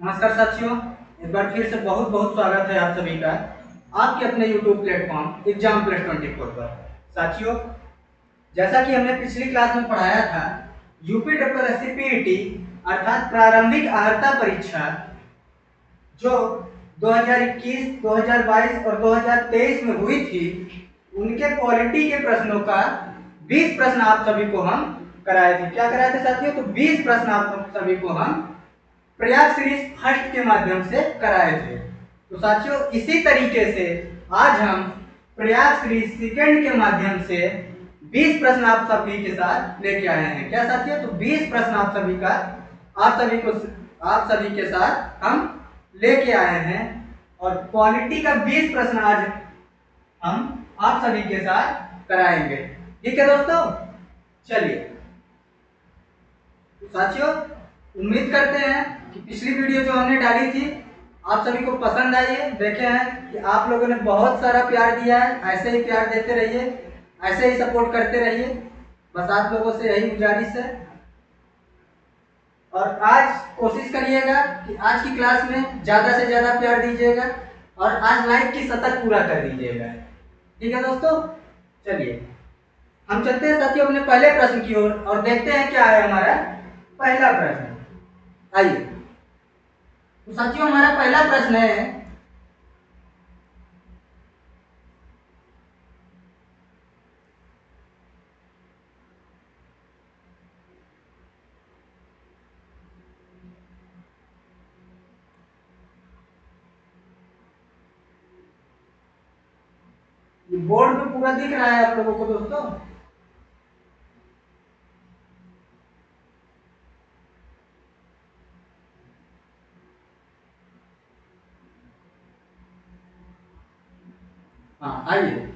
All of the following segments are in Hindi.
नमस्कार साथियों, एक बार फिर से बहुत बहुत स्वागत है आप सभी का आपके अपने YouTube प्लेटफॉर्म एग्जाम प्लस 24 पर। साथियों, जैसा कि हमने पिछली क्लास में पढ़ाया था, यूपीएससी पीईटी अर्थात प्रारंभिक अर्हता परीक्षा जो 2021, 2022 और 2023 में हुई थी, उनके पॉलिटी के प्रश्नों का 20 प्रश्न आप सभी को हम कराए थे। क्या कराए थे साथियों? तो 20 प्रश्न आप सभी को हम प्रयाग सीरीज फर्स्ट के माध्यम से कराए थे। तो साथियों, इसी तरीके से आज हम प्रयाग सीरीज सेकंड के माध्यम से 20 प्रश्न आप सभी के साथ लेके आए हैं। क्या साथियों? तो 20 प्रश्न आप सभी के साथ हम लेके आए हैं और पॉलिटी का 20 प्रश्न आज हम आप सभी के साथ कराएंगे। ठीक है दोस्तों, चलिए। तो साथियों, उम्मीद करते हैं कि पिछली वीडियो जो हमने डाली थी आप सभी को पसंद आई है। देखे हैं कि आप लोगों ने बहुत सारा प्यार दिया है, ऐसे ही प्यार देते रहिए, ऐसे ही सपोर्ट करते रहिए, बस आप लोगों से यही गुजारिश है। और आज कोशिश करिएगा कि आज की क्लास में ज्यादा से ज्यादा प्यार दीजिएगा और आज लाइक की शतक पूरा कर दीजिएगा। ठीक है दोस्तों, चलिए हम चलते हैं साथियों अपने पहले प्रश्न की ओर और देखते हैं क्या है हमारा पहला प्रश्न। आइए, तो साथियों हमारा पहला प्रश्न है, बोर्ड पे पूरा दिख रहा है आप लोगों को दोस्तों? हाँ, आइए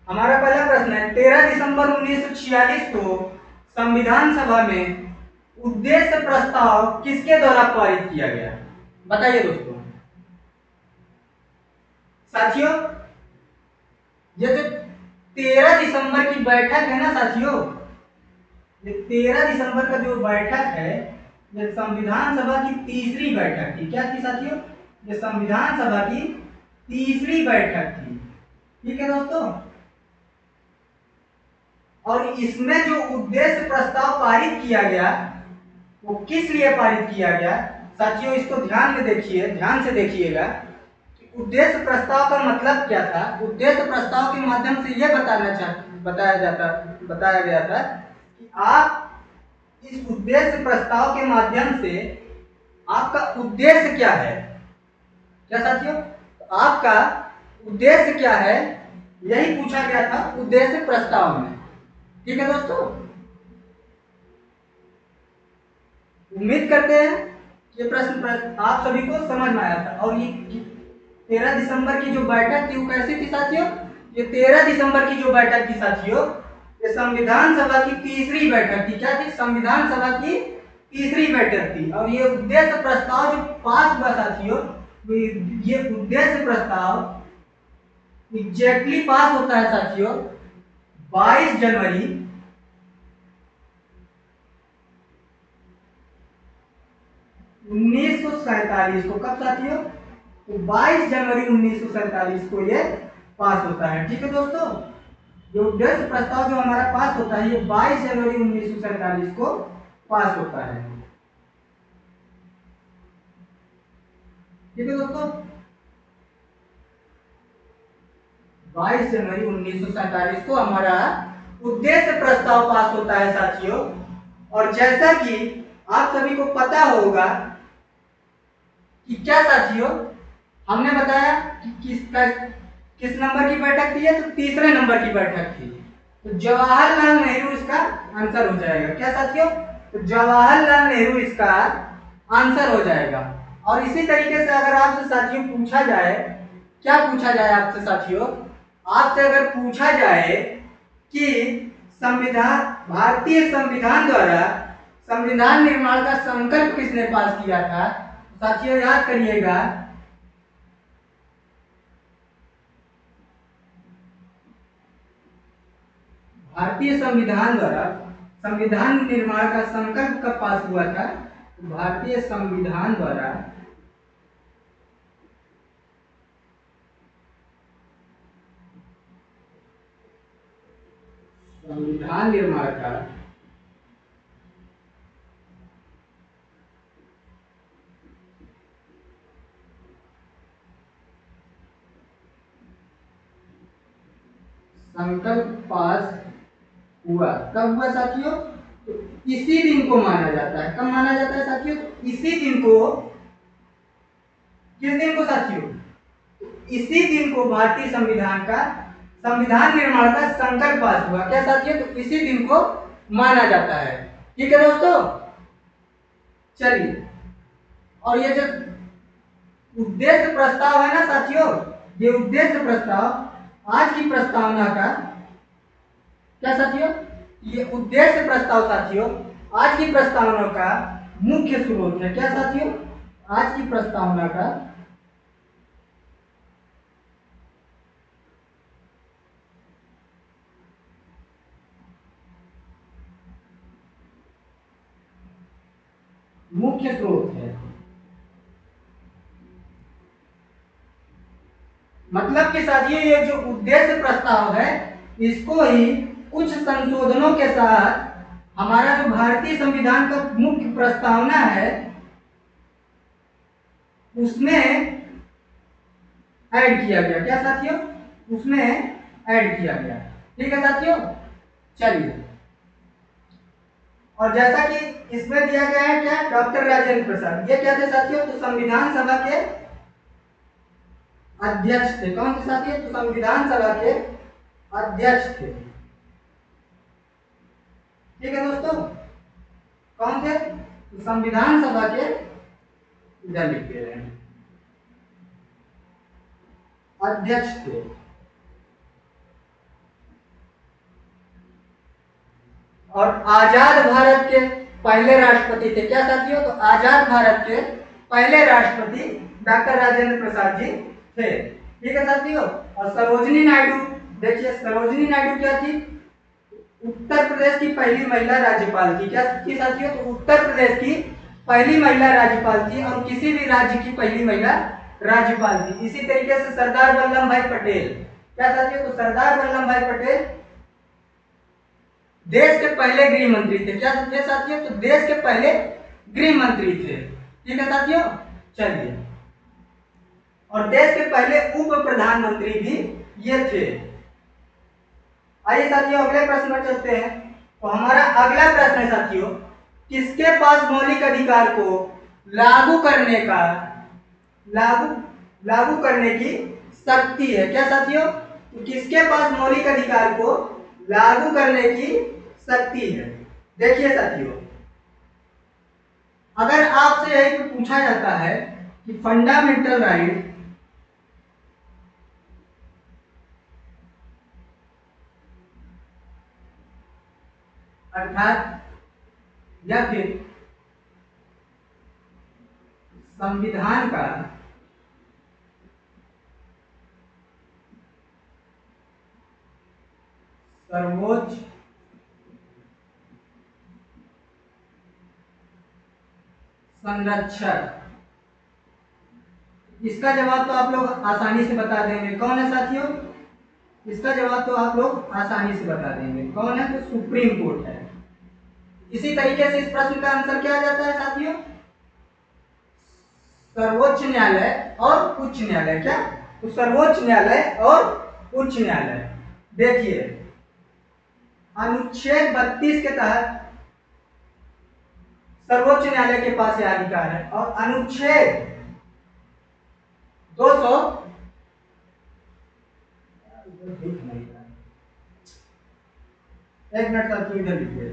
हमारा पहला प्रश्न है, 13 दिसंबर 1946 को संविधान सभा में उद्देश्य प्रस्ताव किसके द्वारा पारित किया गया? बताइए दोस्तों। साथियों, ये जो 13 दिसंबर की बैठक है ना साथियों, ये 13 दिसंबर का जो बैठक है, ये संविधान सभा की तीसरी बैठक थी। क्या थी साथियों? ये संविधान सभा की तीसरी बैठक थी। ठीक है दोस्तों, और इसमें जो उद्देश्य प्रस्ताव पारित किया गया वो किस लिए पारित किया गया? साथियों, इसको ध्यान में देखिए, ध्यान से देखिएगा कि उद्देश्य प्रस्ताव का मतलब क्या था। उद्देश्य प्रस्ताव के माध्यम से यह बताया गया था कि आप इस उद्देश्य प्रस्ताव के माध्यम से आपका उद्देश्य क्या है। क्या साथियों? आपका उद्देश्य क्या है, यही पूछा गया था उद्देश्य प्रस्ताव में। ठीक है दोस्तों, उम्मीद करते हैं ये प्रश्न आप सभी को समझ में आया था। और ये 13 दिसंबर की जो बैठक थी वो कैसी थी साथियों? ये 13 दिसंबर की जो बैठक थी साथियों, ये संविधान सभा की तीसरी बैठक थी। क्या थी? संविधान सभा की तीसरी बैठक थी। और ये उद्देश्य प्रस्ताव जो पास हुआ साथियों, ये उद्देश्य प्रस्ताव एग्जैक्टली पास होता है साथियों 22 जनवरी 1947 को। कब साथियों? तो 22 जनवरी 1947 को ये पास होता है। ठीक है दोस्तों, जो उद्देश्य प्रस्ताव जो हमारा पास होता है ये 22 जनवरी 1947 को पास होता है। ठीक है दोस्तों, 22 जनवरी 1947 को हमारा उद्देश्य प्रस्ताव पास होता है साथियों। और जैसा कि आप सभी को पता होगा कि क्या साथियों, हमने बताया कि किस नंबर की बैठक थी? तो तीसरे नंबर की बैठक थी। तो जवाहरलाल नेहरू इसका आंसर हो जाएगा। क्या साथियों? तो जवाहरलाल नेहरू इसका आंसर हो जाएगा। और इसी तरीके से अगर आपसे साथियों पूछा जाए, क्या पूछा जाए आपसे साथियों? आपसे अगर पूछा जाए कि संविधान, भारतीय संविधान द्वारा संविधान निर्माण का संकल्प किसने पास किया था? साथियों याद करिएगा, भारतीय संविधान द्वारा संविधान निर्माण का संकल्प कब पास हुआ था? भारतीय संविधान द्वारा संविधान निर्माण का संकल्प पास हुआ। कब हुआ साथियों? तो इसी दिन को माना जाता है। कब माना जाता है साथियों? तो इसी दिन को। किस दिन को साथियों? तो इसी दिन को भारतीय संविधान निर्माण का संकल्प पास हुआ। क्या साथियों? तो इसी दिन को माना जाता है। ठीक है दोस्तों, चलिए। और ये जो उद्देश्य प्रस्ताव है ना साथियों, ये उद्देश्य प्रस्ताव आज की प्रस्तावना का, क्या साथियों? ये उद्देश्य प्रस्ताव साथियों आज की प्रस्तावना का मुख्य स्रोत है। क्या साथियों? आज की प्रस्तावना का मुख्य स्रोत है। मतलब कि साथियों ये जो उद्देश्य प्रस्ताव है, इसको ही कुछ संशोधनों के साथ हमारा जो भारतीय संविधान का मुख्य प्रस्तावना है उसमें ऐड किया गया। क्या साथियों? उसमें ऐड किया गया। ठीक है साथियों, चलिए। और जैसा कि इसमें दिया गया है, क्या? डॉक्टर राजेंद्र प्रसाद। ये क्या थे साथियों? तो संविधान सभा के अध्यक्ष थे। कौन थे साथियों? तो संविधान सभा के अध्यक्ष थे। ठीक है दोस्तों, कौन थे? तो संविधान सभा के, इधर लिख दे रहे हैं, अध्यक्ष थे। और आजाद भारत के पहले राष्ट्रपति थे। क्या साथियों? तो आजाद भारत के पहले राष्ट्रपति डॉक्टर राजेंद्र प्रसाद जी थे। ठीक है साथियों। और सरोजिनी नायडू, देखिए सरोजिनी नायडू क्या थी? उत्तर प्रदेश की पहली महिला राज्यपाल थी। क्या थी साथियों? तो उत्तर प्रदेश की पहली महिला राज्यपाल थी और किसी भी राज्य की पहली महिला राज्यपाल थी। इसी तरीके से सरदार वल्लभ भाई पटेल। क्या साथियों? तो सरदार वल्लभ भाई पटेल देश के पहले गृह मंत्री थे। क्या थे साथियों? तो देश के पहले गृह मंत्री थे। ठीक है साथियों, चलिए। और देश के पहले उप प्रधानमंत्री भी ये थे। आइए साथियों अगले प्रश्न पर चलते हैं। तो हमारा अगला प्रश्न है साथियों, किसके पास मौलिक अधिकार को लागू करने का लागू करने की शक्ति है? क्या साथियों? तो किसके पास मौलिक अधिकार को लागू करने की शक्ति है? देखिए साथियों, अगर आपसे यही पूछा जाता है कि फंडामेंटल राइट अर्थात या फिर संविधान का सर्वोच्च संरक्षक, इसका जवाब तो आप लोग आसानी से बता देंगे। कौन है साथियों? इसका जवाब तो आप लोग आसानी से बता देंगे। कौन है? तो सुप्रीम कोर्ट है। इसी तरीके से इस प्रश्न का आंसर क्या आ जाता है साथियों? सर्वोच्च न्यायालय और उच्च न्यायालय। क्या? तो सर्वोच्च न्यायालय और उच्च न्यायालय। देखिए अनुच्छेद 32 के तहत सर्वोच्च न्यायालय के पास यह अधिकार है। और अनुच्छेद 200, एक मिनट साथियों इधर लिखिए।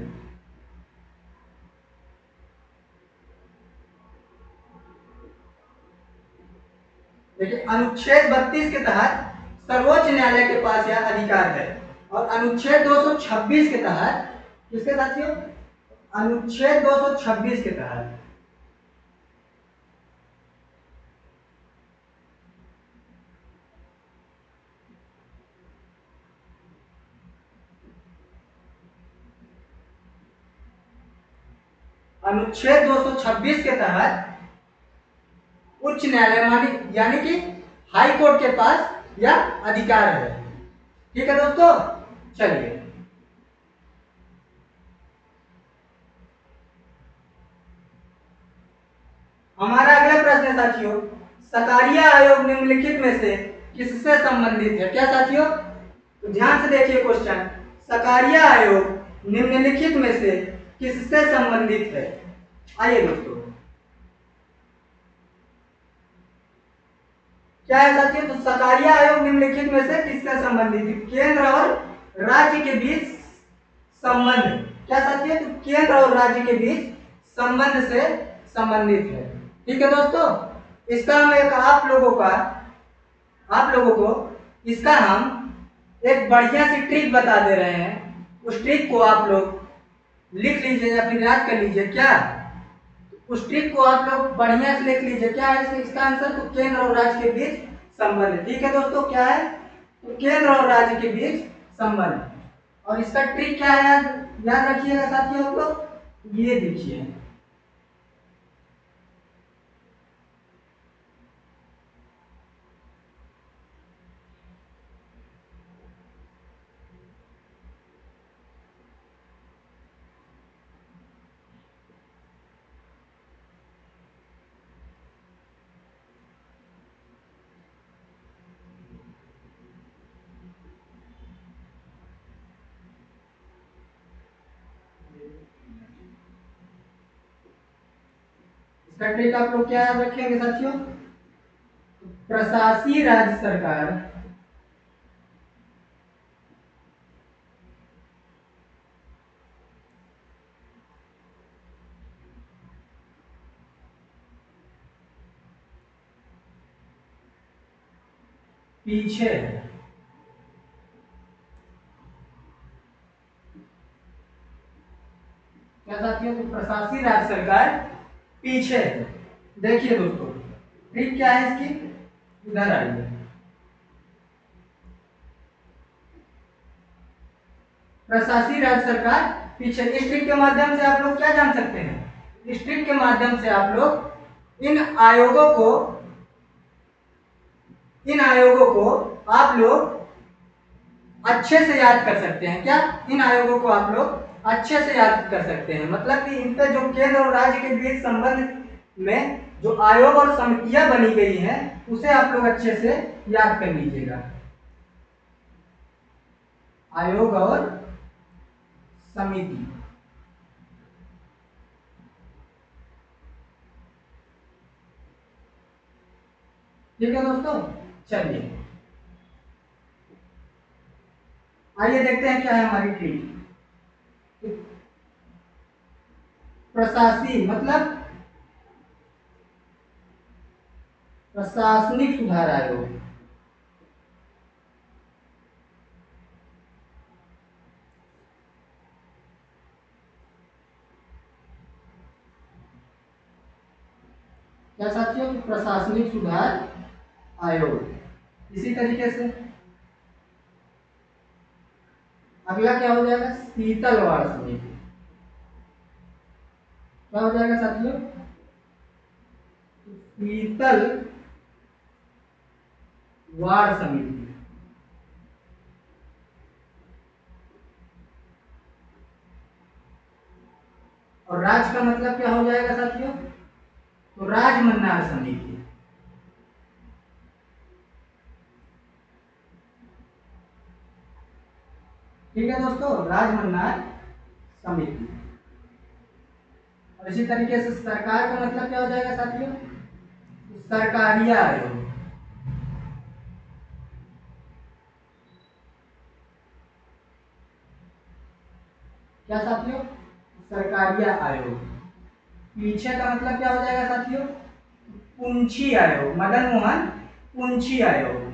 देखिए अनुच्छेद 32 के तहत सर्वोच्च न्यायालय के पास यह अधिकार है। और अनुच्छेद 226 के तहत, किसके साथियों? अनुच्छेद 226 के तहत अनुच्छेद 226 के तहत उच्च न्यायालय यानी कि हाई कोर्ट के पास यह अधिकार है। ठीक है दोस्तों, चलिए। हमारा अगला प्रश्न है साथियों, सकारिया आयोग निम्नलिखित में से किससे संबंधित है? क्या साथियों? तो ध्यान से देखिए क्वेश्चन, सकारिया आयोग निम्नलिखित में से किससे संबंधित है? आइए दोस्तों, क्या है साथियों? तो सकारिया आयोग निम्नलिखित में से किससे संबंधित है? केंद्र और राज्य के बीच संबंध। क्या साथियों? तो केंद्र और राज्य के बीच संबंध से संबंधित है। ठीक है दोस्तों, इसका हम एक आप लोगों को इसका हम एक बढ़िया सी ट्रिक बता दे रहे हैं। उस ट्रिक को आप लोग लिख लीजिए या फिर याद कर लीजिए। क्या? उस ट्रिक को आप लोग बढ़िया से लिख लीजिए। क्या है इसका आंसर? तो केंद्र और राज्य के बीच संबंध। ठीक है दोस्तों, क्या है? तो केंद्र और राज्य के बीच संबंध। और इसका ट्रिक क्या है याद रखिएगा साथियों आप लोग, ये देखिए, इसका ट्रिक आप लोग क्या याद रखेंगे साथियों? प्रशासकीय राज्य सरकार पीछे है। क्या साथियों? तो प्रशासकीय राज्य सरकार पीछे है। देखिए दोस्तों, ट्रिक क्या है इसकी, इधर आइए। प्रशासकीय राज्य सरकार पीछे। इस ट्रिक के माध्यम से आप लोग क्या जान सकते हैं? इस ट्रिक के माध्यम से आप लोग इन आयोगों को आप लोग अच्छे से याद कर सकते हैं। क्या? इन आयोगों को आप लोग अच्छे से याद कर सकते हैं। मतलब कि इन पे जो केंद्र और राज्य के बीच संबंध में जो आयोग और समितियां बनी गई हैं, उसे आप लोग अच्छे से याद कर लीजिएगा। आयोग और समिति। ठीक है दोस्तों, चलिए आइए देखते हैं क्या है हमारी ट्रिक। प्रशासनिक मतलब प्रशासनिक सुधार आयोग। क्या साथियों? प्रशासनिक सुधार आयोग। इसी तरीके से अगला क्या हो जाएगा? शीतल वाड़ समिति। क्या हो जाएगा साथियों? शीतल वाड़ समिति। और राज का मतलब क्या हो जाएगा साथियों? तो राजमन्नार समिति। ठीक है दोस्तों, राजमन्नार समिति। और इसी तरीके से सरकार का मतलब क्या हो जाएगा साथियों? तो सरकारिया आयोग। क्या साथियों? सरकारिया आयोग। पीछे का मतलब क्या हो जाएगा साथियों? पुंछी आयोग। मदन मोहन पुंछी आयोग।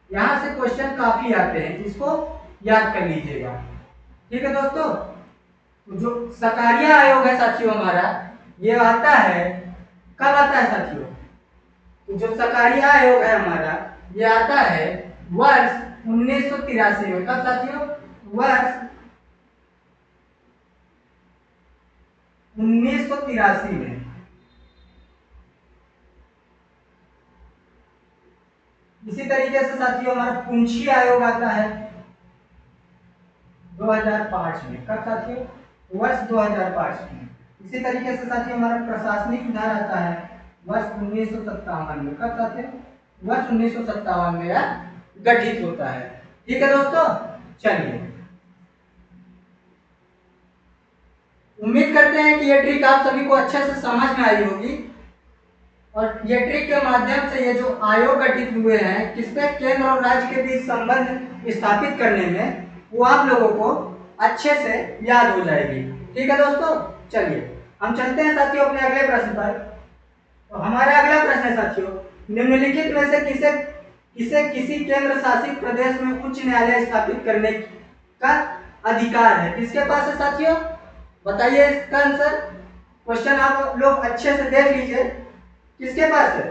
यहां से क्वेश्चन काफी आते हैं, इसको याद कर लीजिएगा। ठीक है दोस्तों, तो जो सकारिया आयोग है साथियों हमारा, ये आता है, कब आता है साथियों? तो जो सकारिया आयोग है हमारा, ये आता है वर्ष 1983 में। कब साथियों? वर्ष 1983 में। इसी तरीके से साथियों हमारा पुंछी आयोग आता है 2005 में। कब साथियों? वर्ष 2005 में। इसी तरीके से साथियों हमारा प्रशासनिक सुधार आता है वर्ष 1957 में। कब साथियों? वर्ष 1957 में यह गठित होता है। ठीक है दोस्तों, चलिए उम्मीद करते हैं कि ये ट्रिक आप सभी को अच्छे से समझ में आई होगी और ये ट्रिक के माध्यम से ये जो आयोग गठित हुए हैं किसपे, केंद्र और राज्य के बीच संबंध स्थापित करने में, वो आप लोगों को अच्छे से याद हो जाएगी। ठीक है दोस्तों, चलिए हम चलते हैं साथियों अपने अगले प्रश्न पर। तो हमारा अगला प्रश्न है साथियों, निम्नलिखित में से किसे किसे किसी केंद्र शासित प्रदेश में उच्च न्यायालय स्थापित करने का अधिकार है? किसके पास है साथियों? बताइए इसका आंसर। क्वेश्चन आप लोग अच्छे से देख लीजिए, किसके पास है?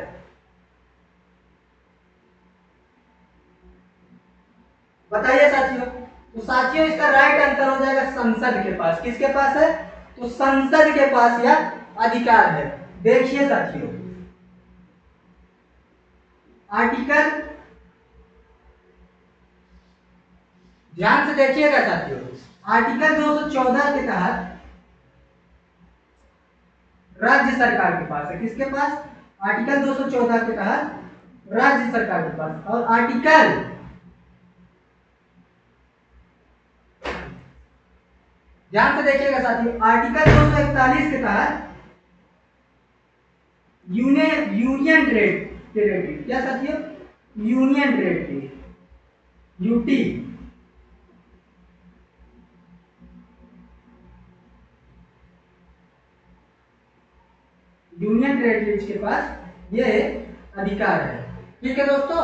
बताइए साथियों। तो साथियों इसका राइट आंसर हो जाएगा संसद के पास। किसके पास है? तो संसद के पास यह अधिकार है। देखिए साथियों, आर्टिकल, ध्यान से देखिएगा साथियों, आर्टिकल 214 के तहत राज्य सरकार के पास है। किसके पास? आर्टिकल 214 के तहत राज्य सरकार के पास। और आर्टिकल, ध्यान से देखिएगा साथियों, आर्टिकल 241 के तहत यूनियन टेरेटरी, क्या साथियों? Union territory, UT, union territories के पास ये अधिकार है। ठीक है दोस्तों,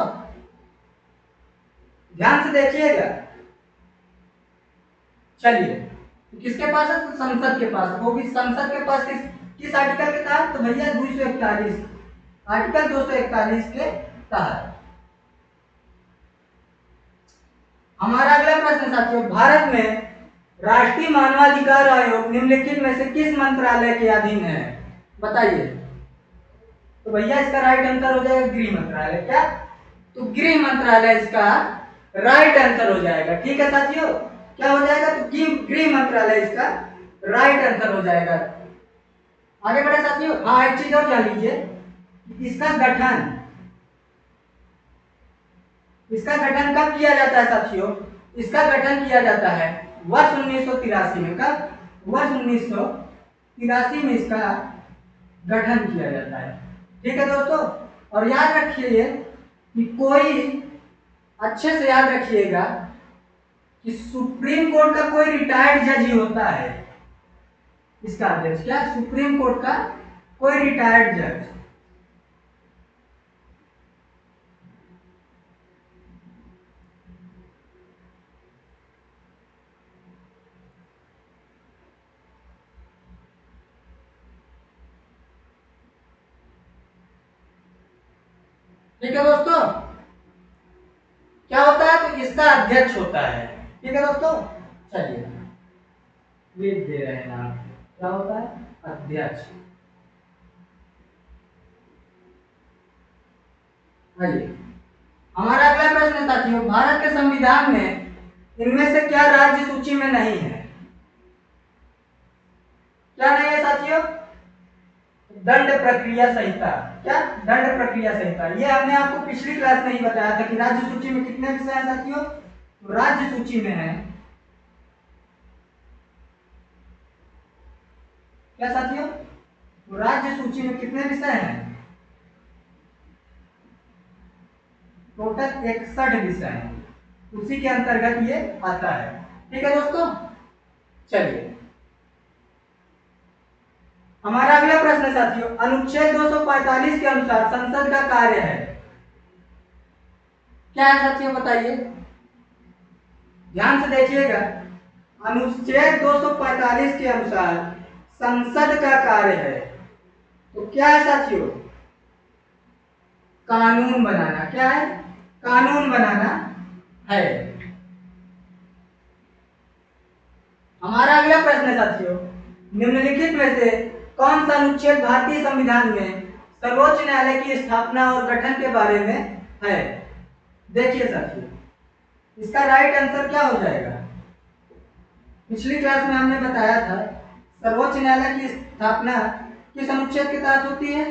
ध्यान से देखिएगा। चलिए किसके पास है? तो संसद के पास। वो भी संसद के पास किस आर्टिकल के तहत? तो भैया 241, आर्टिकल 241 के तहत। हमारा अगला प्रश्न साथियों, भारत में राष्ट्रीय मानवाधिकार आयोग निम्नलिखित में से किस मंत्रालय के अधीन है? बताइए। तो भैया इसका राइट आंसर हो जाएगा गृह मंत्रालय। क्या? तो गृह मंत्रालय इसका राइट आंसर हो जाएगा। ठीक है साथियों, क्या हो जाएगा? तो गृह मंत्रालय इसका राइट आंसर हो जाएगा। आगे बढ़े साथियों। हाँ, एक चीज और जान लीजिए, इसका गठन कब किया जाता है साथियों? इसका गठन किया जाता है वर्ष 1983 में। कब? वर्ष 1983 में इसका गठन किया जाता है। ठीक है दोस्तों, और याद रखिए कि कोई, अच्छे से याद रखिएगा कि सुप्रीम कोर्ट का कोई रिटायर्ड जज ही होता है इसका अध्यक्ष। क्या? सुप्रीम कोर्ट का कोई रिटायर्ड जज। ठीक है दोस्तों, क्या होता है? तो इसका अध्यक्ष होता है। ठीक है दोस्तों, चलिए लिख दे रहे हैं नाम। क्या होता है? अध्यक्ष। आइए हमारा अगला प्रश्न है साथियों, भारत के संविधान में इनमें से क्या राज्य सूची में नहीं है? क्या नहीं है साथियों? दंड प्रक्रिया संहिता। क्या? दंड प्रक्रिया संहिता। ये हमने आपको पिछली क्लास में ही बताया था कि राज्य सूची में कितने विषय हैं साथियों? तो राज्य सूची में है, क्या साथियों? तो राज्य सूची में कितने विषय हैं? टोटल 61 विषय हैं, उसी के अंतर्गत ये आता है। ठीक है दोस्तों, चलिए हमारा अगला प्रश्न है साथियों, अनुच्छेद 245 के अनुसार संसद का कार्य है। क्या है साथियों? बताइए, ध्यान से देखिएगा। अनुच्छेद 245 के अनुसार संसद का कार्य है, तो क्या है साथियों? कानून बनाना। क्या है? कानून बनाना है। हमारा अगला प्रश्न है साथियों, निम्नलिखित में से कौन सा अनुच्छेद भारतीय संविधान में सर्वोच्च न्यायालय की स्थापना और गठन के बारे में है? देखिए साथियों, इसका राइट आंसर क्या हो जाएगा? पिछली क्लास में हमने बताया था सर्वोच्च न्यायालय की स्थापना किस अनुच्छेद के तहत होती है?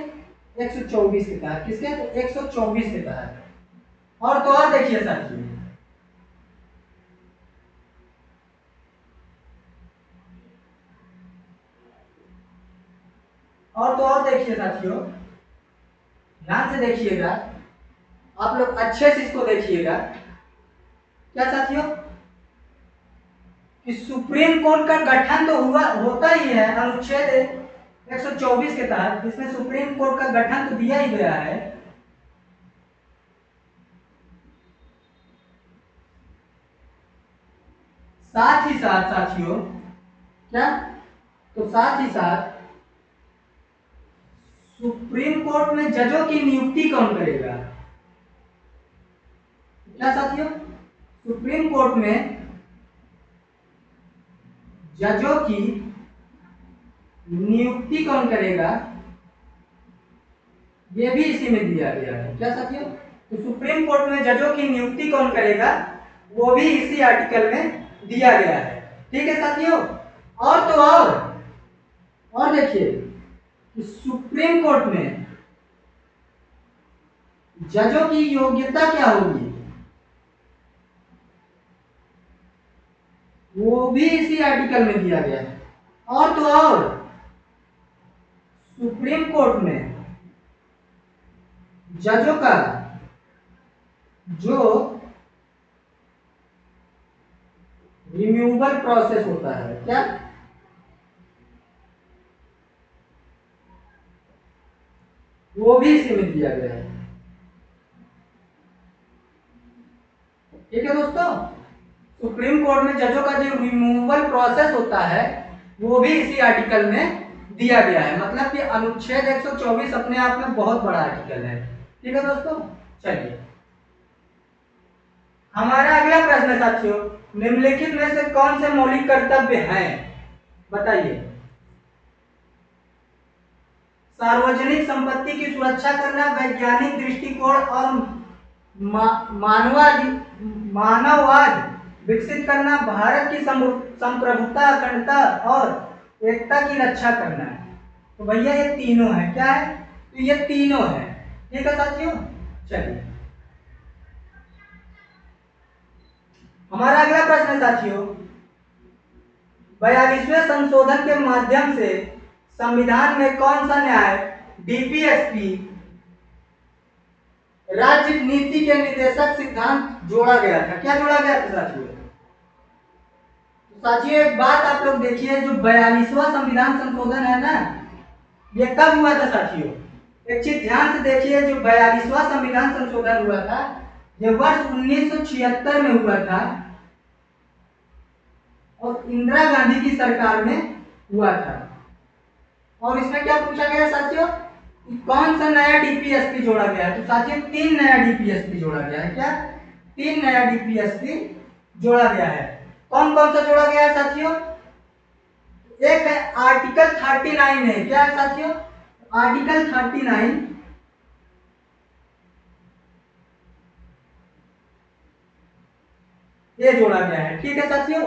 124 के तहत। किसके? 124 के तहत। और तो और देखिए साथियों, और देखिए साथियों, ध्यान से देखिएगा, आप लोग अच्छे से इसको देखिएगा। क्या साथियों? कि सुप्रीम कोर्ट का गठन तो होता ही है अनुच्छेद 124 के तहत, इसमें सुप्रीम कोर्ट का गठन तो दिया ही गया है। साथ ही साथ साथियों, क्या? तो साथ ही साथ सुप्रीम कोर्ट में जजों की नियुक्ति कौन करेगा? क्या साथियों? सुप्रीम कोर्ट में जजों की नियुक्ति कौन करेगा? ये भी इसी में दिया गया है। क्या साथियों? तो सुप्रीम कोर्ट में जजों की नियुक्ति कौन करेगा, वो भी इसी आर्टिकल में दिया गया है। ठीक है साथियों? और तो और देखिए कि सुप्रीम कोर्ट में जजों की योग्यता क्या होगी, वो भी इसी आर्टिकल में दिया गया है। और तो और सुप्रीम कोर्ट में जजों का जो रिमूवल प्रोसेस होता है, क्या? वो भी इसी में दिया गया है। ठीक है दोस्तों? सुप्रीम कोर्ट में जजों का जो रिमूवल प्रोसेस होता है वो भी इसी आर्टिकल में दिया गया है। मतलब कि अनुच्छेद 124 अपने आप में बहुत बड़ा आर्टिकल है। ठीक है दोस्तों? चलिए, हमारा अगला प्रश्न है साथियों, निम्नलिखित में से कौन से मौलिक कर्तव्य हैं? बताइए। सार्वजनिक संपत्ति की सुरक्षा करना, वैज्ञानिक दृष्टिकोण और मानवाधि मानववाद विकसित करना, भारत की संप्रभुता, अखंडता और एकता की रक्षा करना है। तो भैया ये तीनों है। क्या है? तो ये तीनों है। ठीक है साथियों? चलिए, हमारा अगला प्रश्न है साथियों, 42वें संशोधन के माध्यम से संविधान में कौन सा न्याय डीपीएसपी राज्य नीति के निर्देशक सिद्धांत जोड़ा गया था? क्या जोड़ा गया था साथियों? साथियों एक बात आप लोग देखिए, जो 42वां संविधान संशोधन है ना, ये कब हुआ था साथियों? एक चीज ध्यान से देखिए, जो 42वां संविधान संशोधन हुआ था ये वर्ष 1976 में हुआ था और इंदिरा गांधी की सरकार में हुआ था। और इसमें क्या पूछा गया साथियों? कौन सा नया डीपीएसपी जोड़ा गया है? तो साथियों 3 नया डीपीएसपी जोड़ा गया है। क्या? 3 नया डीपीएसपी जोड़ा गया है। कौन कौन सा जोड़ा गया है साथियों? एक है आर्टिकल 39 है। क्या है साथियों? आर्टिकल 39 ये जोड़ा गया है। ठीक है साथियों?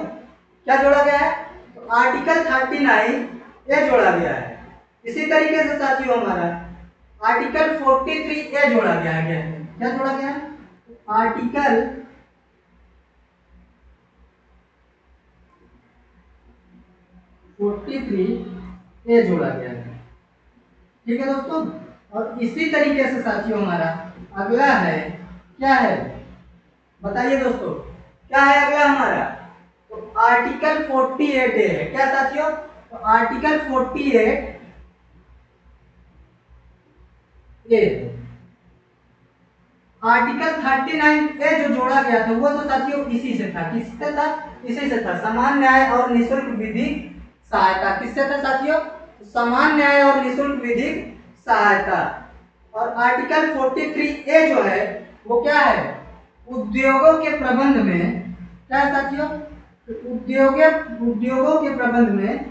क्या जोड़ा गया है? तो आर्टिकल 39 ये जोड़ा गया है। इसी तरीके से साथियों हमारा आर्टिकल 43 ये जोड़ा गया है। क्या जोड़ा गया है? आर्टिकल 43 ये जोड़ा गया है। ठीक है दोस्तों? और इसी तरीके से साथियों हमारा अगला है, क्या है बताइए दोस्तों? क्या है अगला हमारा? तो आर्टिकल 48 है। क्या साथियों? तो आर्टिकल 48 ए। आर्टिकल 39 ए जो जोड़ा गया था वो तो साथियों इसी से था। किससे था? इसी से था, समान न्याय और निःशुल्क विधिक सहायता। किससे था साथियों? समान न्याय और निःशुल्क विधिक सहायता। और आर्टिकल 43 ए जो है वो क्या है? उद्योगों के प्रबंध में। क्या है साथियों? उद्योगों के प्रबंध में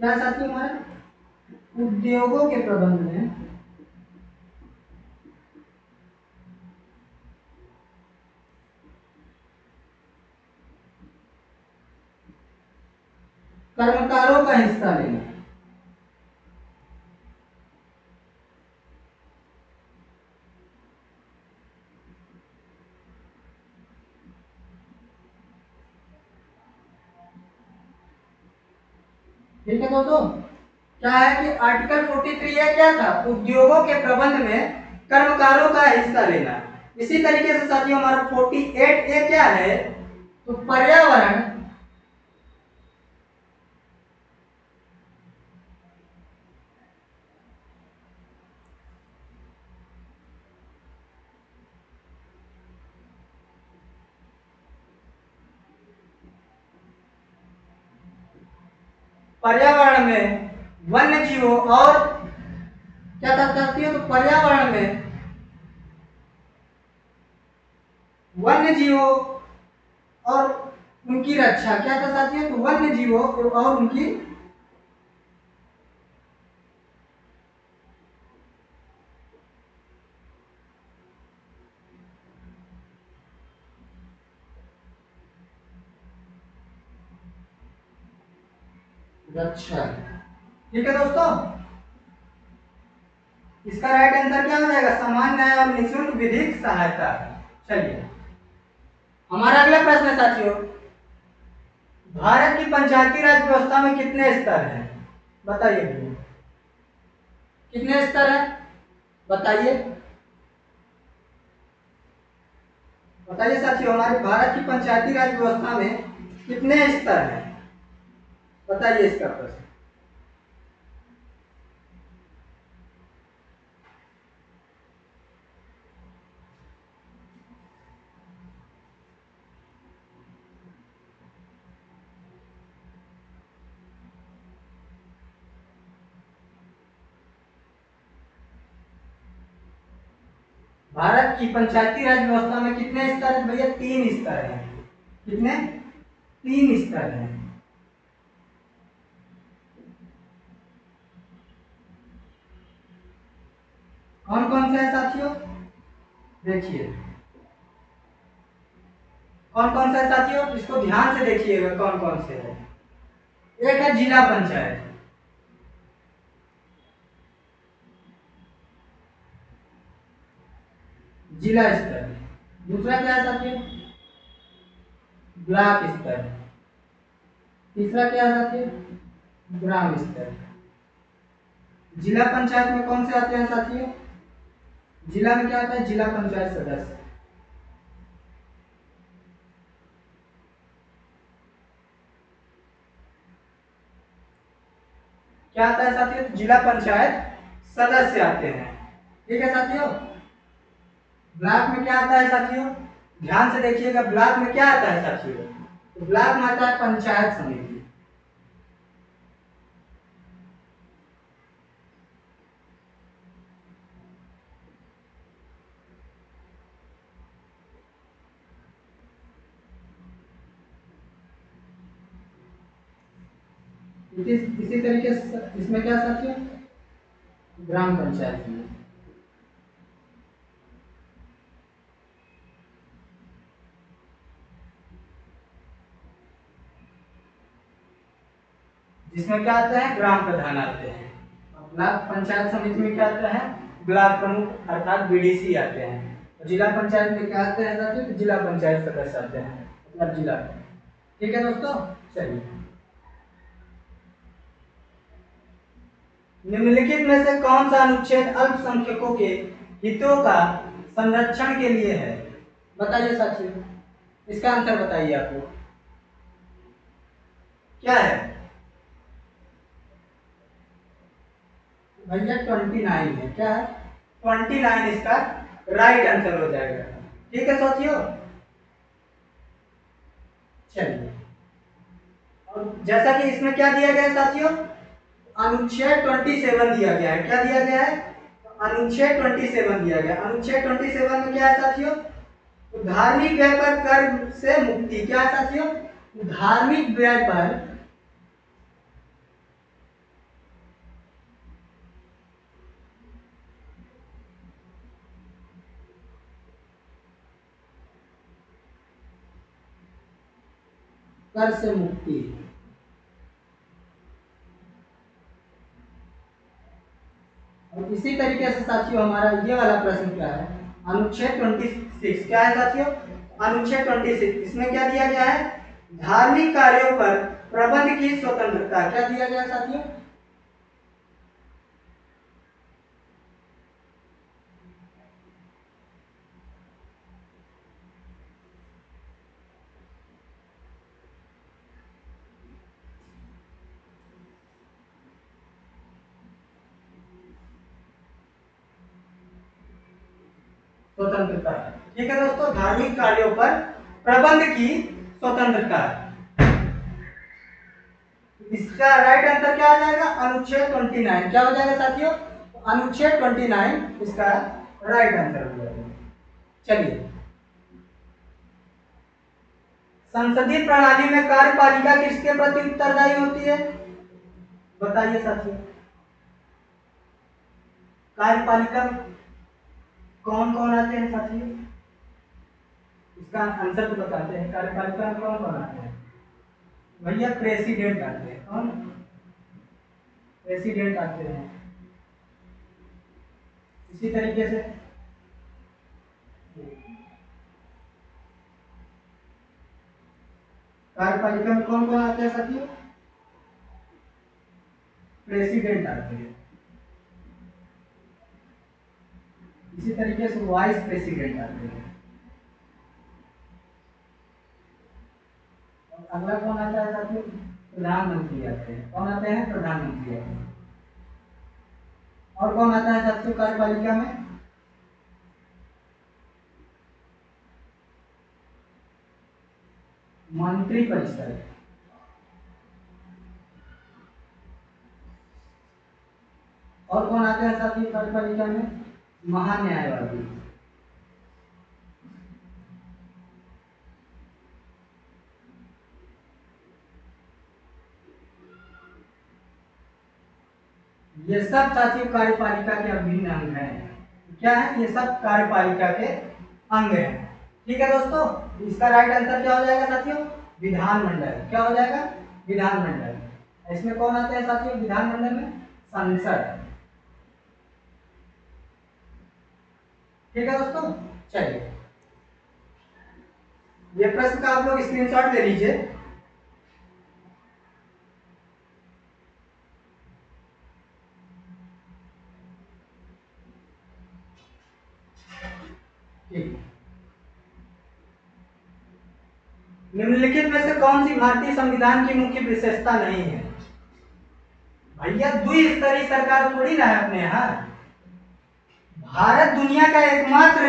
क्या साथियों हमारा उद्योगों के प्रबंध में कर्मकारों का हिस्सा लेना। ठीक है दोस्तों, क्या है कि आर्टिकल 43 है क्या था, उद्योगों के प्रबंध में कर्मकारों का हिस्सा लेना। इसी तरीके से साथियों हमारा 48 ए क्या है, तो पर्यावरण पर्यावरण में वन्य जीवों और क्या था साथियों, तो पर्यावरण में वन्य जीवों और उनकी रक्षा, क्या था साथियों, तो वन्य जीवों और उनकी रक्षा। ठीक है दोस्तों, इसका राइट आंसर क्या हो जाएगा, समान न्याय और निःशुल्क विधिक सहायता। चलिए हमारा अगला प्रश्न है साथियों, भारत की पंचायती राज व्यवस्था में कितने स्तर हैं, बताइए भैया कितने स्तर है, बताइए बताइए साथियों, हमारे भारत की पंचायती राज व्यवस्था में कितने स्तर हैं, बताइए इसका प्रश्न। भारत की पंचायती राज व्यवस्था में कितने स्तर हैं भैया, 3 स्तर हैं। कितने, 3 स्तर हैं। कौन कौन से हैं साथियों, देखिए कौन कौन सा है साथियों, इसको ध्यान से देखिएगा कौन कौन से है। एक है जिला पंचायत, जिला स्तर। दूसरा क्या है साथियों, ब्लॉक स्तर। तीसरा क्या है साथियों, ग्राम स्तर। जिला पंचायत में कौन से आते हैं साथियों, जिला में क्या आता है, जिला पंचायत सदस्य। क्या आता है साथियों, जिला पंचायत सदस्य आते हैं। ठीक है साथियों, ब्लॉक में क्या आता है साथियों, ध्यान से देखिएगा, ब्लॉक में क्या आता है साथियों, तो ब्लॉक में आता है पंचायत समिति। इसी तरीके से इसमें क्या साथियों, ग्राम पंचायत में, जिसमें क्या आता है, ग्राम प्रधान आते हैं। ब्लॉक पंचायत समिति में क्या आता है, ब्लॉक प्रमुख अर्थात बीडीसी आते हैं। और जिला पंचायत में क्या आते हैं साथियों, तो जिला पंचायत सदस्य आते हैं, मतलब जिला। ठीक है दोस्तों, चलिए निम्नलिखित में से कौन सा अनुच्छेद अल्पसंख्यकों के हितों का संरक्षण के लिए है, बताइए साथियों, इसका आंसर बताइए आप लोग क्या है भैया, 29 है। क्या है, 29 इसका राइट आंसर हो जाएगा। ठीक है साथियों, चलिए और जैसा कि इसमें क्या दिया गया है साथियों, अनुच्छेद 27 दिया गया है। क्या दिया गया है, अनुच्छेद 27 दिया गया। अनुच्छेद 27 में क्या है साथियों, धार्मिक व्यय पर कर से मुक्ति। क्या है साथियों, धार्मिक व्यय पर कर से मुक्ति। और इसी तरीके से साथियों हमारा ये वाला प्रश्न क्या है, अनुच्छेद 26 क्या है साथियों, अनुच्छेद 26 इसमें क्या दिया गया है, धार्मिक कार्यों पर प्रबंध की स्वतंत्रता। क्या दिया गया साथियों, स्वतंत्रता। ठीक है दोस्तों, धार्मिक कार्यों पर प्रबंध की स्वतंत्रता। इसका राइट आंसर क्या आ जाएगा, अनुच्छेद 29। क्या हो जाएगा साथियों, अनुच्छेद 29 इसका राइट आंसर हो जाएगा। चलिए, संसदीय प्रणाली में कार्यपालिका किसके प्रति उत्तरदायी होती है, बताइए साथियों। कार्यपालिका में कौन कौन आते हैं साथियों, इसका आंसर तो बताते हैं। कार्यपालिका में कौन कौन आते हैं भैया, प्रेसिडेंट आते हैं। कौन, प्रेसिडेंट आते हैं। इसी तरीके से कार्यपालिका में कौन कौन आते हैं साथियों, प्रेसिडेंट आते हैं। इसी तरीके से वाइस प्रेसिडेंट आते हैं। और अगला कौन आता है साथियों, प्रधानमंत्री आते हैं। कौन आते हैं, प्रधानमंत्री आते हैं। और कौन आता है साथियों कार्यपालिका में, मंत्री परिषद। और कौन आते हैं साथियों कार्यपालिका में, महान्यायवादी। ये सब साथियों कार्यपालिका के अभिन्न अंग हैं। क्या है, ये सब कार्यपालिका के अंग हैं। ठीक है दोस्तों, इसका राइट आंसर क्या हो जाएगा साथियों, विधानमंडल। क्या हो जाएगा, विधानमंडल। इसमें कौन आते हैं साथियों, विधानमंडल में संसद। ठीक है दोस्तों, चलिए ये प्रश्न का आप लोग स्क्रीनशॉट ले लीजिए। ठीक, निम्नलिखित में से कौन सी भारतीय संविधान की मुख्य विशेषता नहीं है, भैया द्विस्तरीय सरकार थोड़ी ना है अपने यहाँ। भारत दुनिया का एकमात्र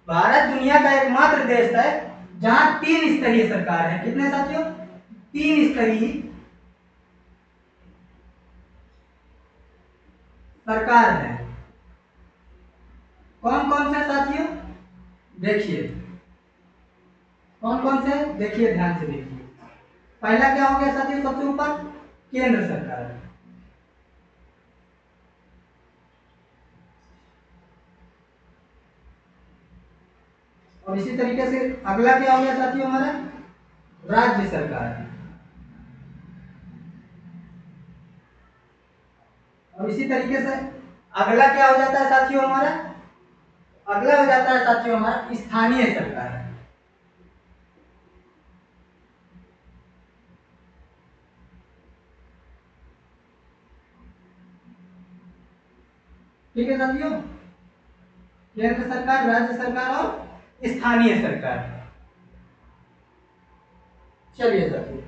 भारत दुनिया का एकमात्र देश है जहां 3 स्तरीय सरकार है। कितने साथियों, 3 स्तरीय सरकार है। कौन कौन से साथियों, देखिए कौन कौन से, देखिए ध्यान से देखिए। पहला क्या हो गया साथियों, सबसे ऊपर केंद्र सरकार। और इसी तरीके से अगला क्या हो गया साथियों, हमारा राज्य सरकार। और इसी तरीके से अगला क्या हो जाता है साथियों हमारा, अगला हो जाता है साथियों हमारा स्थानीय सरकार। ठीक है साथियों, केंद्र सरकार, राज्य सरकार और स्थानीय सरकार। चलिए साथियों,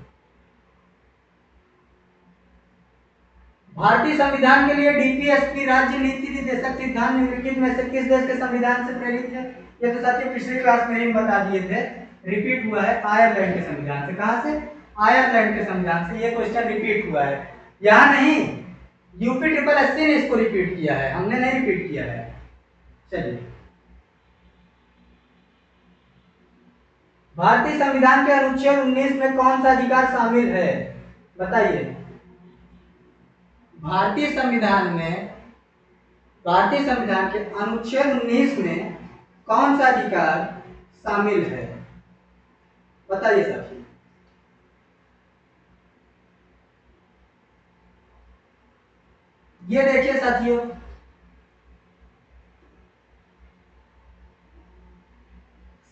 भारतीय संविधान के लिए डीपीएसपी राज्य नीति निर्देशक सिद्धांत निम्नलिखित में से किस देश के संविधान से प्रेरित है। ये तो साथियों पिछली क्लास में ही बता दिए थे, रिपीट हुआ है आयरलैंड के संविधान से। कहां से, आयरलैंड के संविधान से। ये क्वेश्चन रिपीट हुआ है, यहाँ नहीं, यूपी ट्रिपल एससी ने इसको रिपीट किया है, हमने नहीं रिपीट किया है। चलिए, भारतीय संविधान के अनुच्छेद 19 में कौन सा अधिकार शामिल है, बताइए। भारतीय संविधान के अनुच्छेद 19 में कौन सा अधिकार शामिल है, बताइए साथियों। ये देखिए साथियों,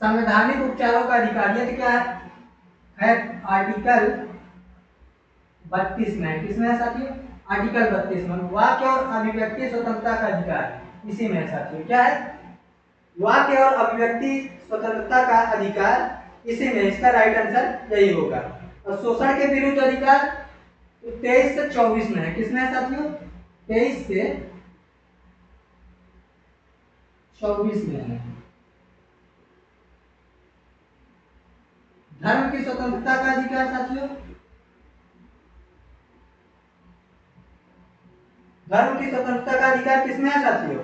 संवैधानिक उपचारों का अधिकार, ये क्या है आर्टिकल 32 में, किसमें है साथियों, आर्टिकल 32 में वाक्य और अभिव्यक्ति स्वतंत्रता का अधिकार, इसी में है साथियों, क्या है वाक्य और अभिव्यक्ति स्वतंत्रता का अधिकार, इसी में, इसका राइट आंसर यही होगा। और शोषण के विरुद्ध अधिकार 23 से 24 में है, किसमें है साथियों, 23 से 24 में है। धर्म की स्वतंत्रता का अधिकार साथियों, धर्म की स्वतंत्रता का अधिकार किसमें है साथियों,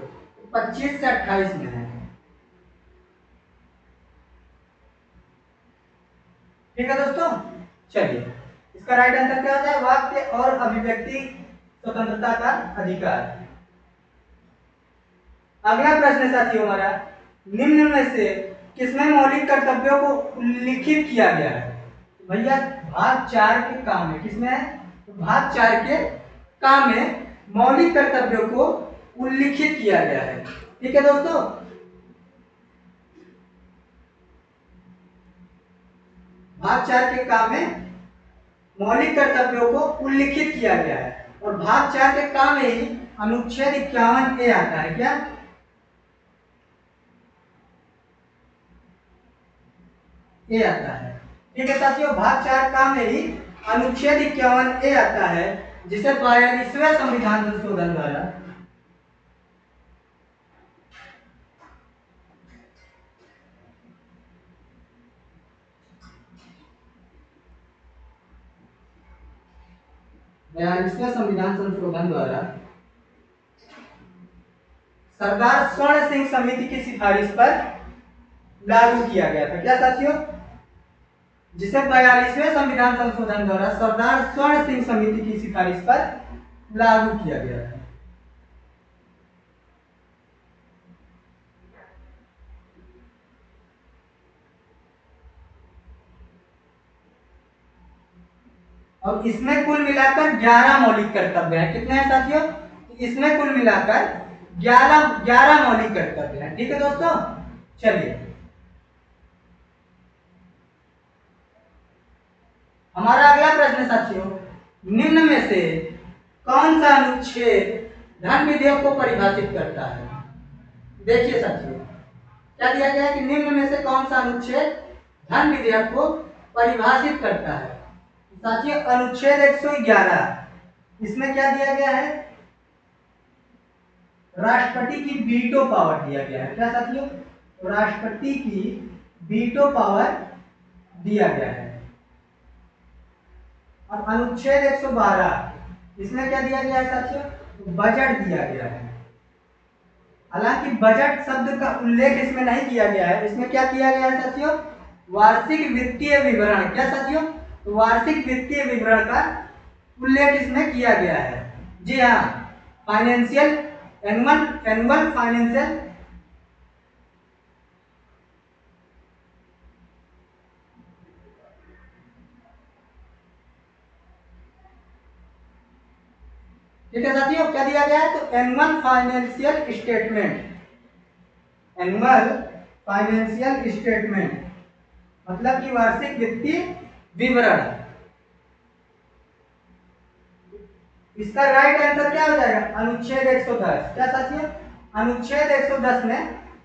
25 से 28 में है। ठीक है दोस्तों, चलिए इसका राइट आंसर क्या होता है, वाक्य और अभिव्यक्ति स्वतंत्रता का अधिकार। अगला प्रश्न है साथियों हमारा, निम्न में से किसमें मौलिक कर्तव्यों को उल्लिखित किया गया है। भैया भाग 4 के काम में, किसमें है, तो भाग 4 के काम में मौलिक कर्तव्यों को उल्लिखित किया गया है। ठीक है दोस्तों, भाग 4 के काम में मौलिक कर्तव्यों को उल्लिखित किया गया है, और भाग 4 के काम में ही अनुच्छेद 51A आता है, क्या ए आता है। ठीक है साथियों, भाग 4 का में ही अनुच्छेद 51A आता है, जिसे 42वें संविधान संशोधन द्वारा सरदार स्वर्ण सिंह समिति की सिफारिश पर लागू किया गया था। क्या साथियों, जिसे 42वें संविधान संशोधन द्वारा सरदार स्वर्ण सिंह समिति की सिफारिश पर लागू किया गया था। और इसमें कुल मिलाकर 11 मौलिक कर्तव्य हैं। कितने हैं साथियों, इसमें कुल मिलाकर 11 मौलिक कर्तव्य हैं। ठीक है दोस्तों, चलिए हमारा अगला प्रश्न साथियों, निम्न में से कौन सा अनुच्छेद धन विधेयक को परिभाषित करता है। देखिए साथियों, क्या दिया गया है कि निम्न में से कौन सा अनुच्छेद धन विधेयक को परिभाषित करता है। साथियों अनुच्छेद 111, इसमें क्या दिया गया है, राष्ट्रपति की वीटो पावर दिया गया है। क्या साथियों, राष्ट्रपति की वीटो पावर दिया गया है। और अनुच्छेद 112, इसमें क्या दिया गया है साथियों, बजट दिया गया है। हालांकि बजट शब्द का उल्लेख इसमें नहीं किया गया है, इसमें क्या किया गया है साथियों, वार्षिक वित्तीय विवरण। क्या साथियों, वार्षिक वित्तीय विवरण का उल्लेख इसमें किया गया है। जी हाँ, फाइनेंशियल एनुअल फाइनेंशियल ठीक है साथियों, क्या दिया गया है, तो annual financial statement, annual financial statement मतलब कि वार्षिक वित्तीय विवरण। इसका राइट आंसर क्या हो जाएगा, अनुच्छेद 110। क्या साथियों, अनुच्छेद 110 में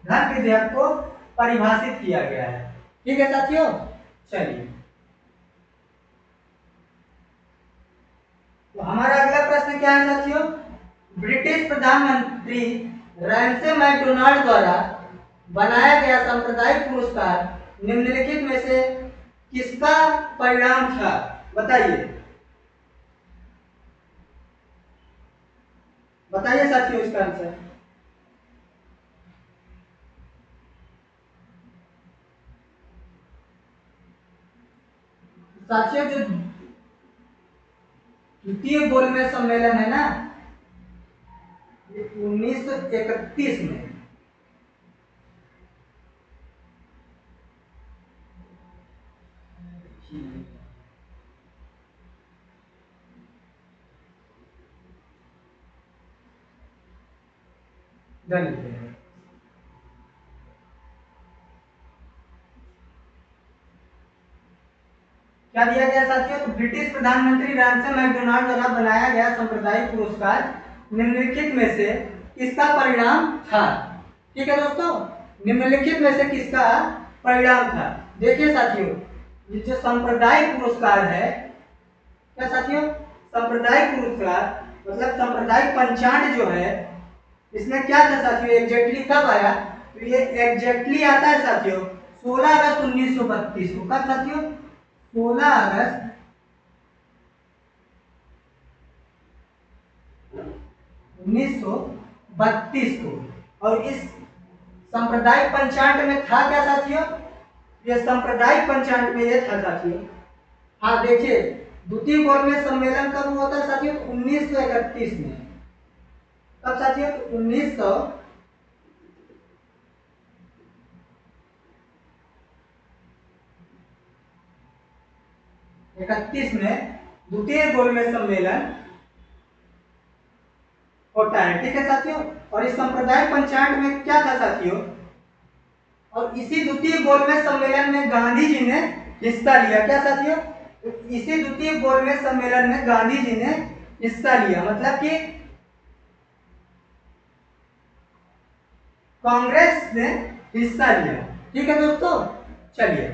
धन विधेयक को परिभाषित किया गया है। ठीक है साथियों, चलिए तो हमारा अगला प्रश्न क्या है साथियों, ब्रिटिश प्रधानमंत्री रैमसे मैकडोनाल्ड द्वारा बनाया गया सांप्रदायिक पुरस्कार निम्नलिखित में से किसका परिणाम था, बताइए, बताइए साथियों इसका आंसर। साथियों जो द्वितीय गोलमेज सम्मेलन है ना, 1931 में, दलित है। क्या दिया गया साथियों? तो ब्रिटिश प्रधानमंत्री रैमसे मैकडोनाल्ड द्वारा बनाया गया सांप्रदायिक पुरस्कार निम्नलिखित में से किसका परिणाम था? ठीक है दोस्तों, निम्नलिखित में से किसका परिणाम था? देखिए साथियों, ये जो सांप्रदायिक पुरस्कार है, क्या साथियों? सांप्रदायिक पुरस्कार मतलब सांप्रदायिक पंचांग जो है, इसमें क्या था साथियों? एग्जैक्टली कब आया? तो ये एग्जैक्टली आता है साथियों 16 अगस्त 1932 को। कब साथियों? 16 अगस्त 1932 को। और इस सांप्रदायिक पंचांग में था क्या साथियों? ये सांप्रदायिक पंचांग में ये था साथियों, हाँ देखिए, द्वितीय गोलमेज सम्मेलन कब हुआ था साथियों? 1931 में। कब साथियों? 1931 में द्वितीय गोलमेज सम्मेलन होता है। ठीक है साथियों, और इस सांप्रदायिक पंचांग में क्या था साथियों? और इसी द्वितीय गोलमेज सम्मेलन में गांधी जी ने हिस्सा लिया। क्या साथियों? इसी द्वितीय गोलमेज सम्मेलन में गांधी जी ने हिस्सा लिया, मतलब कि कांग्रेस ने हिस्सा लिया। ठीक है दोस्तों, चलिए,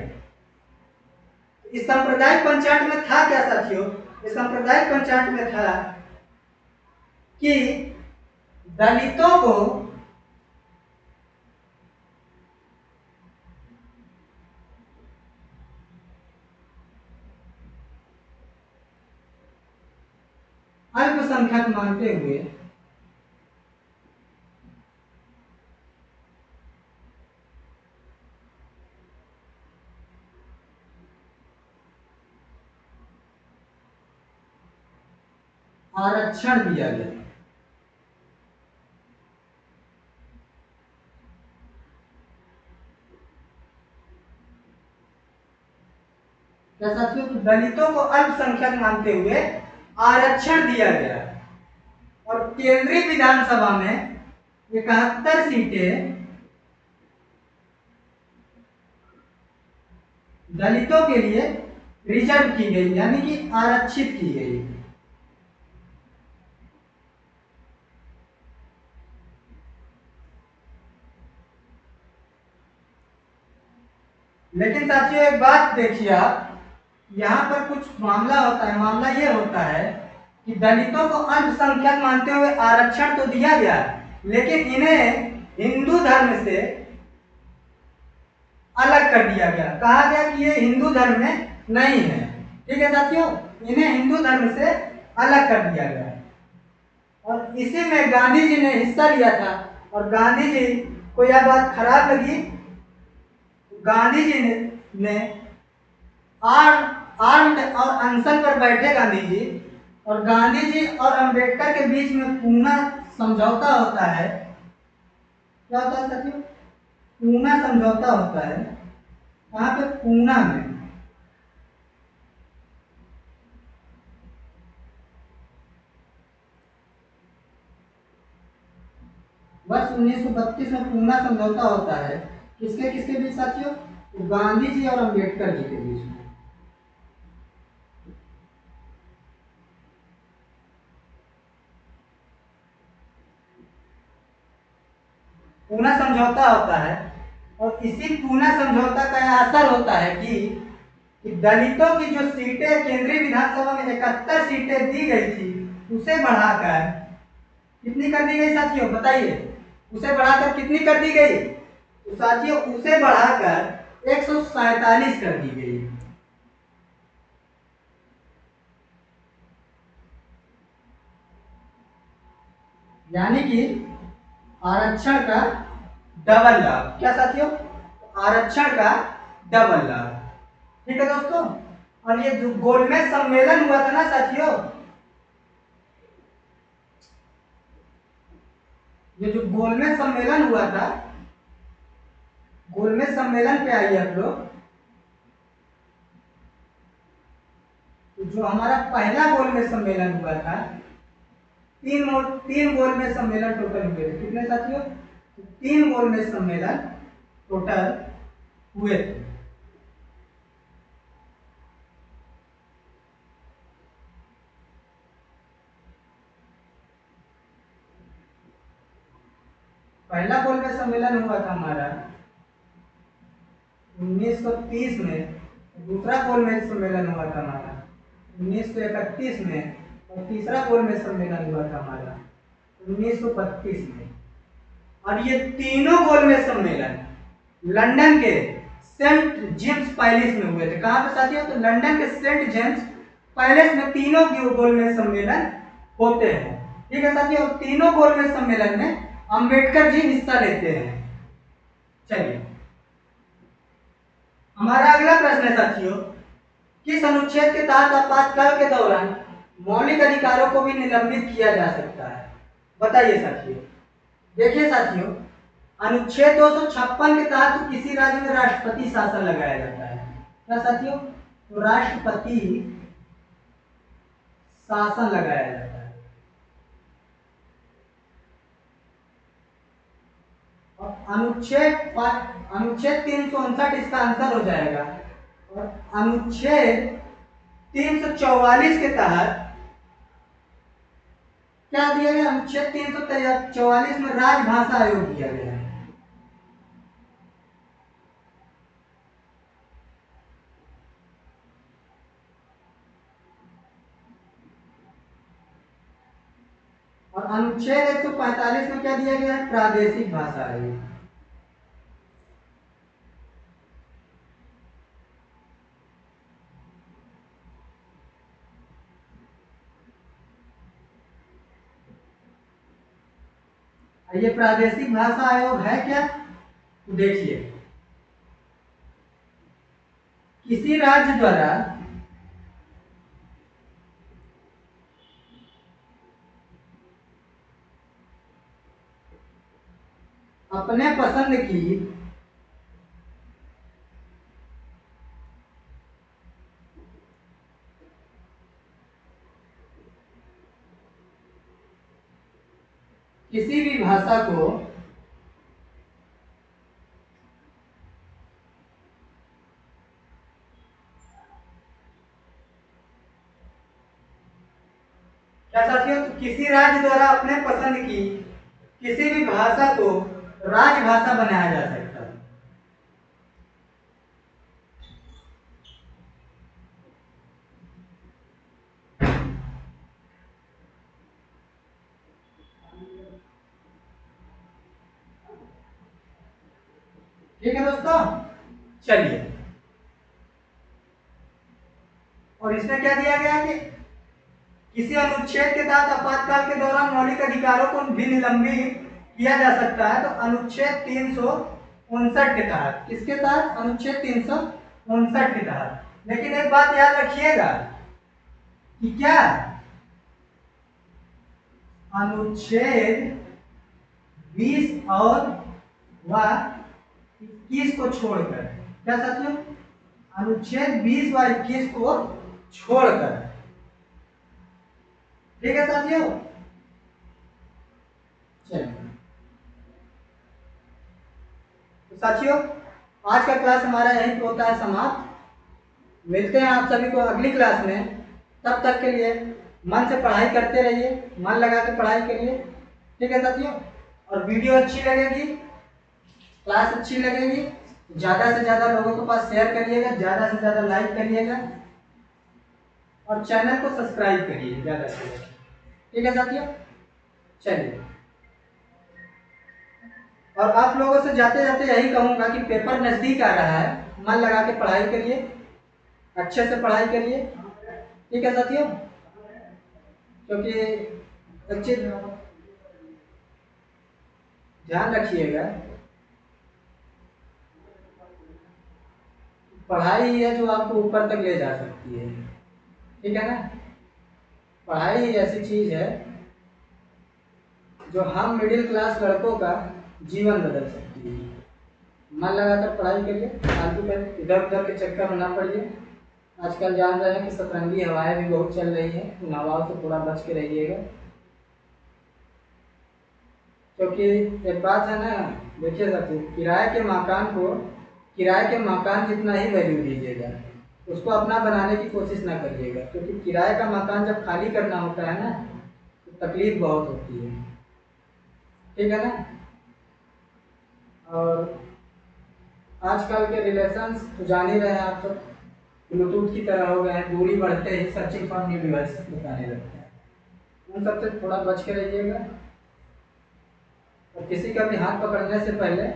इस सांप्रदायिक पंचांग में था क्या साथियों? इस सांप्रदायिक पंचांग में था कि दलितों को अल्पसंख्यक मानते हुए आरक्षण दिया गया। क्या साथियों? तो दलितों को अल्पसंख्यक मानते हुए आरक्षण दिया गया। और केंद्रीय विधानसभा में 71 सीटें दलितों के लिए रिजर्व की गई, यानी कि आरक्षित की गई। लेकिन साथियों एक बात देखिए आप, यहाँ पर कुछ मामला होता है। मामला ये होता है कि दलितों को अल्पसंख्यक मानते हुए आरक्षण तो दिया गया, लेकिन इन्हें हिंदू धर्म से अलग कर दिया गया। कहा गया कि ये हिंदू धर्म में नहीं है। ठीक है साथियों, इन्हें हिंदू धर्म से अलग कर दिया गया। और इसी में गांधी जी ने हिस्सा लिया था, और गांधी जी को यह बात खराब लगी। गांधी जी ने आर्म्ड और अनशन पर बैठे गांधी जी, और गांधी जी और अंबेडकर के बीच में पूना समझौता होता है। क्या होता है साथियों? पूना समझौता होता है। कहाँ पे? पूना में। वर्ष 1932 में पूना समझौता होता है। किसके किसके बीच साथियों? तो गांधी जी और अंबेडकर जी के बीच में। पूना समझौता होता है, और इसी पूना समझौता का यह असर होता है कि दलितों की जो सीटें केंद्रीय विधानसभा में 71 सीटें दी गई थी, उसे बढ़ाकर कितनी कर दी गई साथियों? बताइए, उसे बढ़ाकर कितनी कर दी गई? तो साथियों उसे बढ़ाकर 147 कर दी गई। यानी कि आरक्षण का डबल लाभ। क्या साथियों? आरक्षण का डबल लाभ। ठीक है दोस्तों, और ये जो गोलमेज सम्मेलन हुआ था ना साथियों, ये जो गोलमेज सम्मेलन हुआ था, गोलमेज सम्मेलन पे आइए आप लोग। तो जो हमारा पहला गोलमेज सम्मेलन हुआ था, तीन गोलमेज सम्मेलन टोटल हुए थे। कितने साथियों? 3 गोलमेज सम्मेलन टोटल हुए थे। पहला गोलमेज सम्मेलन हुआ था हमारा 1930 में, दूसरा गोलमेज सम्मेलन हुआ था हमारा 1931 में, और तीसरा गोलमेज सम्मेलन हुआ था हमारा 1932 में। और ये तीनों गोलमेज सम्मेलन लंदन के सेंट जेम्स पैलेस में हुए थे। कहाँ पे साथियों? तो लंदन के सेंट जेम्स पैलेस में तीनों गोलमेज सम्मेलन होते हैं। ठीक है साथियों, तीनों गोलमेज सम्मेलन में अंबेडकर जी हिस्सा लेते हैं। चलिए, हमारा अगला प्रश्न है साथियों, किस अनुच्छेद के तहत आपातकाल के दौरान मौलिक अधिकारों को भी निलंबित किया जा सकता है? बताइए साथियों। देखिए साथियों, अनुच्छेद 256 के तहत तो किसी राज्य में राष्ट्रपति शासन लगाया जाता है। क्या साथियों? तो राष्ट्रपति शासन लगाया जाता है। और अनुच्छेद 359 इसका आंसर हो जाएगा। और अनुच्छेद 344 के तहत क्या दिया गया? अनुच्छेद 344 में राजभाषा आयोग दिया गया है। और अनुच्छेद 145 में क्या दिया गया है? प्रादेशिक भाषा आयोग। ये प्रादेशिक भाषा आयोग है क्या? तो देखिए, किसी राज्य द्वारा अपने पसंद की किसी भी भाषा को क्या साथियों? तो किसी राज्य द्वारा अपने पसंद की किसी भी भाषा को राजभाषा बनाया जा सकता है। ठीक है दोस्तों, चलिए, और इसमें क्या दिया गया कि किसी अनुच्छेद के तहत आपातकाल के दौरान मौलिक अधिकारों को भी निलंबित किया जा सकता है। तो अनुच्छेद 359 के तहत, किसके तहत? अनुच्छेद 359 के तहत। लेकिन एक बात याद रखिएगा कि क्या अनुच्छेद 20 और व 21 को छोड़कर, क्या साथियों? अनुच्छेद 20 व 21 को छोड़कर। ठीक है साथियों, चलिए, तो साथियों, आज का क्लास हमारा यहीं पे होता है समाप्त। मिलते हैं आप सभी को अगली क्लास में। तब तक के लिए मन से पढ़ाई करते रहिए, मन लगा के पढ़ाई करिए। ठीक है साथियों, और वीडियो अच्छी लगेगी, क्लास अच्छी लगेगी, ज़्यादा से ज़्यादा लोगों के पास शेयर करिएगा, ज़्यादा से ज़्यादा लाइक करिएगा, और चैनल को सब्सक्राइब करिए ज़्यादा से ज़्यादा। ठीक है साथियों, चलिए, और आप लोगों से जाते जाते यही कहूँगा कि पेपर नज़दीक आ रहा है, मन लगा के पढ़ाई करिए, अच्छे से पढ़ाई करिए। ठीक है साथियों, क्योंकि अच्छे ध्यान रखिएगा, पढ़ाई ही है जो आपको ऊपर तक ले जा सकती है। ठीक है ना? पढ़ाई ही ऐसी चीज़ है जो हम मिडिल क्लास लड़कों का जीवन बदल सकती है। मन लगाकर पढ़ाई करिए, फालतू में इधर उधर के चक्कर में ना पड़िए। आजकल जान रहे हैं कि सतरंगी हवाएं भी बहुत चल रही हैं, उन हवाओं से थोड़ा बच के रहिएगा। क्योंकि एक बात है ना, देखिए साथी, किराए के मकान जितना ही वैल्यू दीजिएगा, उसको अपना बनाने की कोशिश ना करिएगा, क्योंकि किराए का मकान जब खाली करना होता है ना तो तकलीफ बहुत होती है। ठीक है ना। और आजकल के रिलेशंस तो जान ही रहे हैं आप सब, ब्लूटूथ की तरह हो गए हैं, दूरी बढ़ते ही सर्चिंग फॉर न्यू डिवाइस बताने लगते हैं। उन सबसे थोड़ा बच के रहिएगा। और किसी का भी हाथ पकड़ने से पहले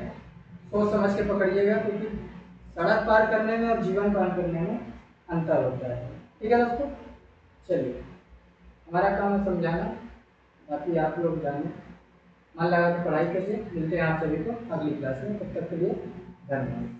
सोच समझ के पकड़िएगा, क्योंकि सड़क पार करने में और जीवन पार करने में अंतर होता है। ठीक है दोस्तों, चलिए, हमारा काम है समझाना, बाकी आप लोग जाने, मन लगा के पढ़ाई करिए। मिलते हैं आप सभी को अगली क्लास में, तब तक के लिए धन्यवाद।